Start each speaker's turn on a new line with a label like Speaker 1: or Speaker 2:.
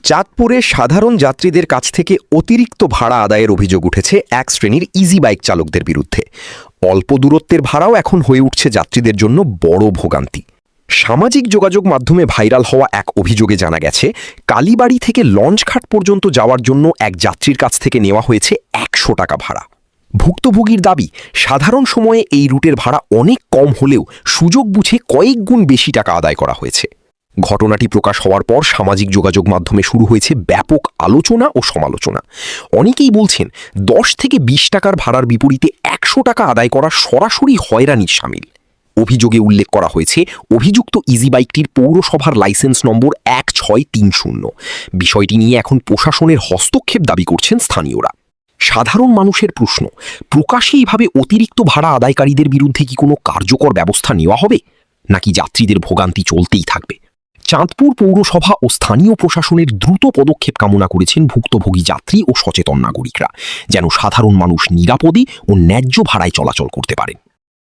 Speaker 1: চাঁদপুরে সাধারণ যাত্রীদের কাছ থেকে অতিরিক্ত ভাড়া আদায়ের অভিযোগ উঠেছে এক শ্রেণীর ইজি বাইক চালকদের বিরুদ্ধে। অল্প দূরত্বের ভাড়াও এখন হয়ে উঠছে যাত্রীদের জন্য বড় ভোগান্তি। সামাজিক যোগাযোগ মাধ্যমে ভাইরাল হওয়া এক অভিযোগে জানা গেছে, কালীবাড়ি থেকে লঞ্চঘাট পর্যন্ত যাওয়ার জন্য এক যাত্রীর কাছ থেকে নেওয়া হয়েছে ১০০ টাকা ভাড়া। ভুক্তভোগীর দাবি, সাধারণ সময়ে এই রুটের ভাড়া অনেক কম হলেও সুযোগ বুঝে কয়েক গুণ বেশি টাকা আদায় করা হয়েছে। ঘটনাটি প্রকাশ হওয়ার পর সামাজিক যোগাযোগ মাধ্যমে শুরু হয়েছে ব্যাপক আলোচনা ও সমালোচনা। অনেকেই বলছেন ১০ থেকে ২০ টাকার ভাড়ার বিপরীতে ১০০ টাকা আদায় করা সরাসরি হয়রানির শামিল। অভিযোগে উল্লেখ করা হয়েছে, অভিযুক্ত ইজি বাইকটির পৌরসভার লাইসেন্স নম্বর ১৬৩০। বিষয়টি নিয়ে এখন প্রশাসনের হস্তক্ষেপ দাবি করছেন স্থানীয়রা। সাধারণ মানুষের প্রশ্ন, প্রকাশ্যে এইভাবে অতিরিক্ত ভাড়া আদায়কারীদের বিরুদ্ধে কি কোনো কার্যকর ব্যবস্থা নেওয়া হবে, নাকি যাত্রীদের ভোগান্তি চলতেই থাকবে? চাঁদপুর পৌরসভা ও স্থানীয় প্রশাসনের দ্রুত পদক্ষেপ কামনা করেছেন ভুক্তভোগী যাত্রী ও সচেতন নাগরিকরা, যেন সাধারণ মানুষ নিরাপদে ও ন্যায্য ভাড়ায় চলাচল করতে পারেন।